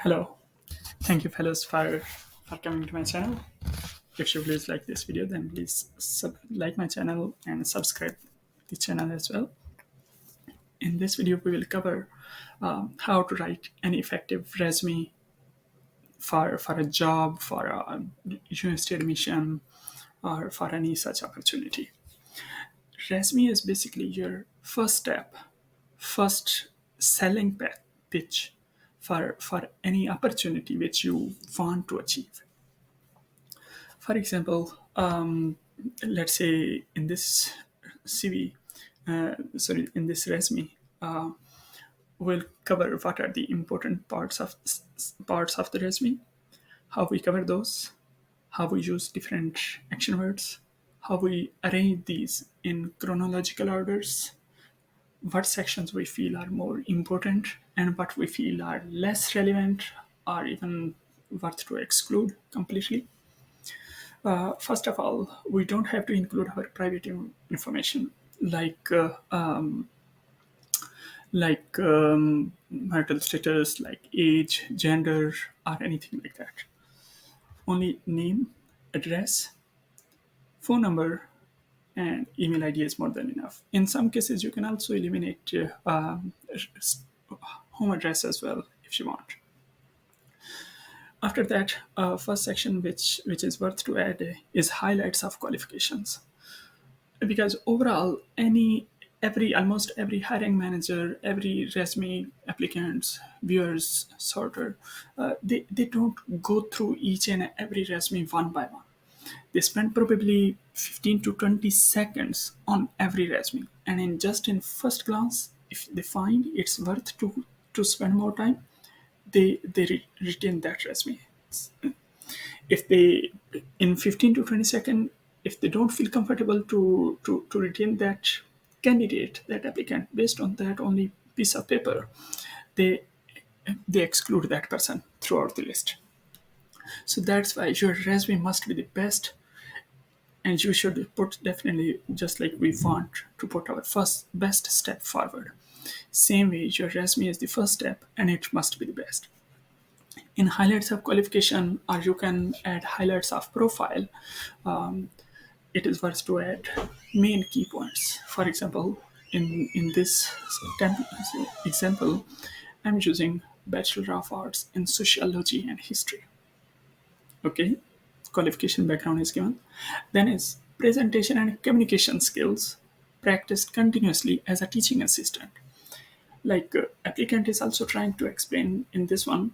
Hello. Thank you, fellows, for coming to my channel. If you please like this video, then please like my channel and subscribe the channel as well. In this video, we will cover how to write an effective resume for a job, for a university admission, or for any such opportunity. Resume is basically your first step, first selling pitch for any opportunity which you want to achieve. For example, let's say in this CV, in this resume, we'll cover what are the important parts of the resume, how we cover those, how we use different action words, how we arrange these in chronological orders, what sections we feel are more important and what we feel are less relevant or even worth to exclude completely. First of all, we don't have to include our private information like marital status, like age, gender, or anything like that. Only name, address, phone number, and email ID is more than enough. In some cases, you can also eliminate home address as well if you want. After that, first section which is worth to add is highlights of qualifications, because overall every almost every hiring manager, every resume applicants, viewers, sorter, they don't go through each and every resume one by one. They spend probably 15 to 20 seconds on every resume, and in first glance, if they find it's worth to spend more time, they retain that resume. If they in 15 to 20 seconds, if they don't feel comfortable to retain that candidate, that applicant, based on that only piece of paper, they they exclude that person throughout the list. So that's why your resume must be the best, and you should put definitely just like we want to put our first best step forward. Same way, your resume is the first step and it must be the best. In highlights of qualification, or you can add highlights of profile, it is worth to add main key points. For example, in this example, I'm using Bachelor of Arts in Sociology and History. Okay, qualification background is given. Then is presentation and communication skills practiced continuously as a teaching assistant. Like applicant is also trying to explain in this one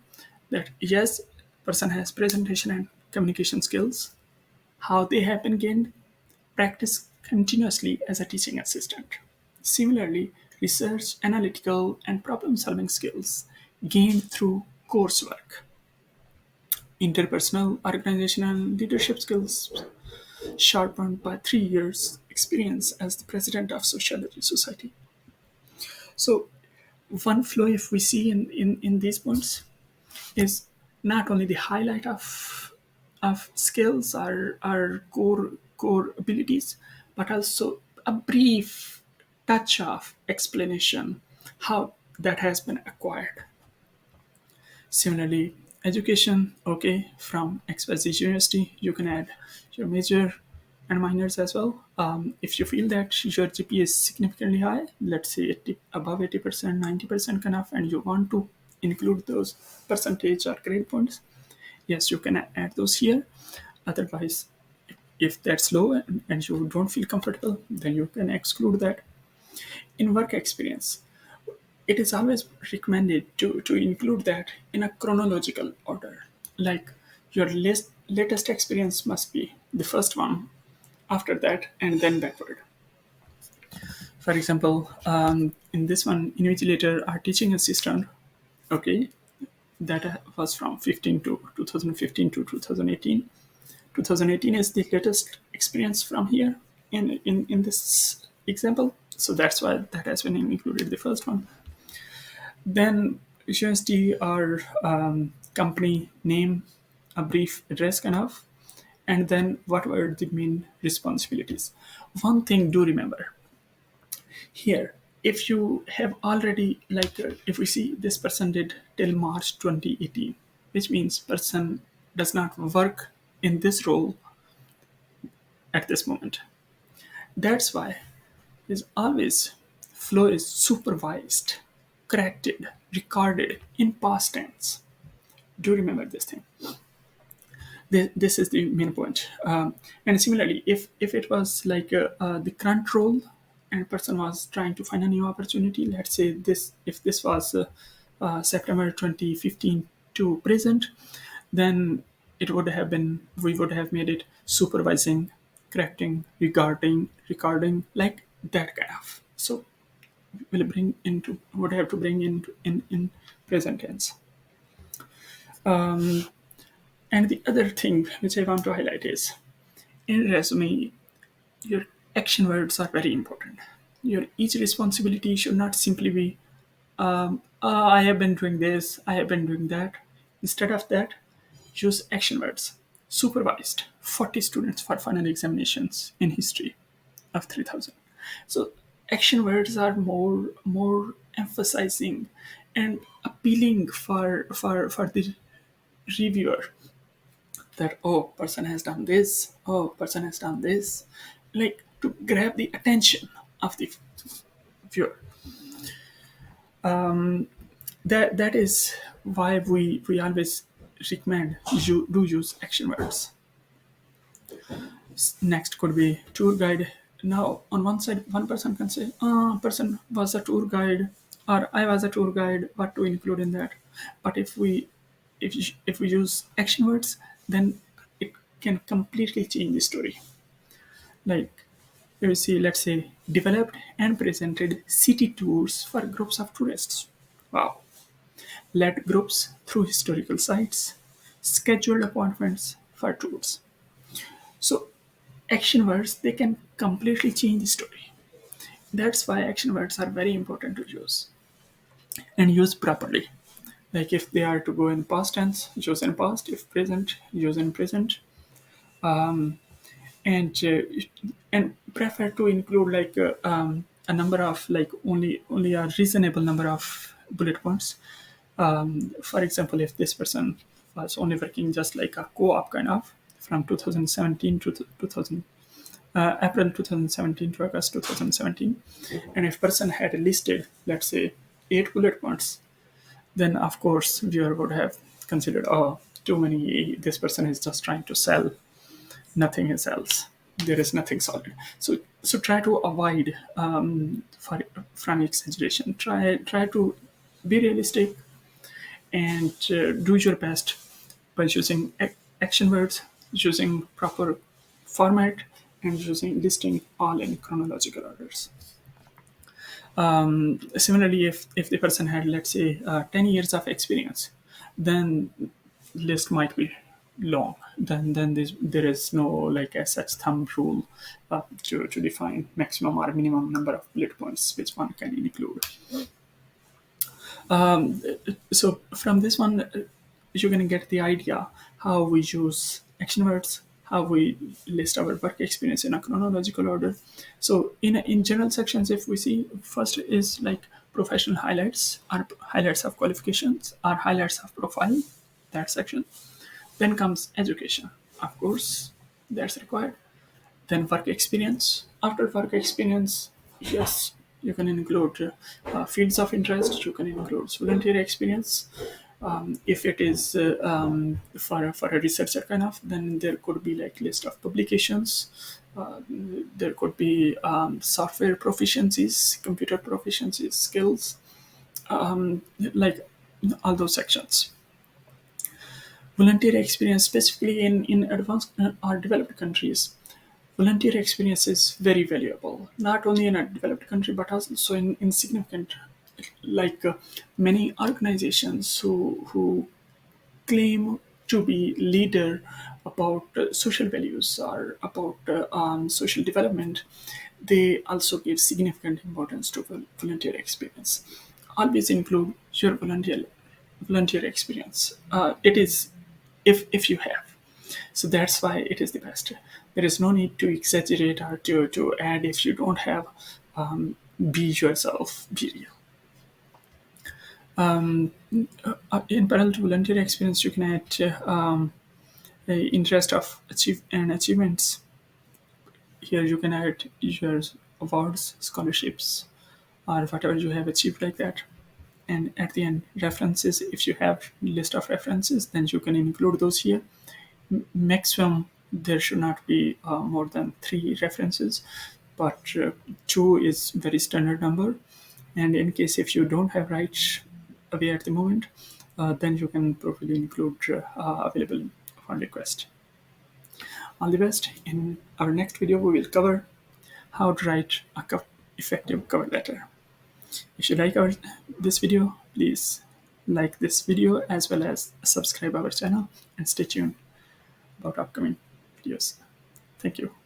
that yes, person has presentation and communication skills, how they have been gained, practice continuously as a teaching assistant. Similarly, research, analytical, and problem solving skills gained through coursework. Interpersonal, organizational, and leadership skills sharpened by 3 years experience as the president of Sociology Society. So one flow if we see in these points is not only the highlight of skills or core abilities, but also a brief touch of explanation how that has been acquired. Similarly, education, okay, from XYZ University, you can add your major and minors as well. If you feel that your GPA is significantly high, let's say above 80%, 90% kind of, and you want to include those percentage or grade points, yes, you can add those here. Otherwise, if that's low and you don't feel comfortable, then you can exclude that. In work experience, it is always recommended to include that in a chronological order. Like your latest experience must be the first one, after that, and then backward. For example, in this one, invigilator or teaching assistant, okay, that was from 15 to 2015 to 2018. 2018 is the latest experience from here in this example. So that's why that has been included, the first one. Then USD or company name, a brief address kind of, and then what were the main responsibilities. One thing do remember here, if you have already if we see this person did till March 2018, which means person does not work in this role at this moment. That's why is always flow is supervised, corrected, recorded in past tense. Do remember this thing. This is the main point. And similarly, if it was the current role and a person was trying to find a new opportunity, let's say this, if this was September 2015 to present, then it would have been, we would have made it supervising, correcting, regarding, recording, like that kind of. So will bring into, would have to bring in present tense. And the other thing which I want to highlight is in resume, your action words are very important. Your each responsibility should not simply be I have been doing this, I have been doing that. Instead of that, use action words. Supervised 40 students for final examinations in history of 3000. So action words are more emphasizing and appealing for the reviewer, that oh, person has done this, oh, person has done this, like to grab the attention of the viewer. That is why we always recommend you do use action words. Next could be tour guide. Now on one side, one person can say, person was a tour guide, or I was a tour guide, what to include in that. But if we use action words, then it can completely change the story. Like you see, let's say developed and presented city tours for groups of tourists. Wow. Led groups through historical sites, scheduled appointments for tours. So action words, they can completely change the story. That's why action words are very important to use and use properly. Like if they are to go in past tense, use in past. If present, use in present. And prefer to include a number of, like only a reasonable number of bullet points. For example, if this person was only working just like a co-op kind of from 2017 to 2000 April 2017 to August 2017, and if person had listed, let's say, 8 bullet points, then of course viewer would have considered, oh, too many, this person is just trying to sell, nothing else, there is nothing solid. So try to avoid from exaggeration. Try to be realistic and do your best by using action words, using proper format, and using listing all in chronological orders. Similarly, if the person had, let's say, 10 years of experience, then list might be long. Then there is no like as such thumb rule to define maximum or minimum number of bullet points which one can include. So from this one, you're going to get the idea how we use action words, how we list our work experience in a chronological order. So in general sections, if we see, first is like professional highlights, or highlights of qualifications, or highlights of profile, that section. Then comes education, of course, that's required. Then work experience. After work experience, yes, you can include fields of interest, you can include volunteer experience. If it is for a researcher kind of, then there could be like list of publications. There could be software proficiencies, computer proficiencies, skills, like all those sections. Volunteer experience, specifically in advanced or developed countries, volunteer experience is very valuable, not only in a developed country but also in significant, like many organizations who claim to be leader about social values or about social development, they also give significant importance to volunteer experience. Always include your volunteer experience. It is, if you have. So that's why it is the best. There is no need to exaggerate or to add if you don't have. Be yourself, be real. In parallel to volunteer experience, you can add a interest of achievements. Here you can add your awards, scholarships, or whatever you have achieved like that. And at the end, references. If you have list of references, then you can include those here. Maximum there should not be more than 3 references, but 2 is very standard number. And in case if you don't have right away at the moment, then you can probably include available upon request. All the best. In our next video, we will cover how to write a effective cover letter. If you like this video, please like this video as well as subscribe our channel and stay tuned about upcoming videos. Thank you.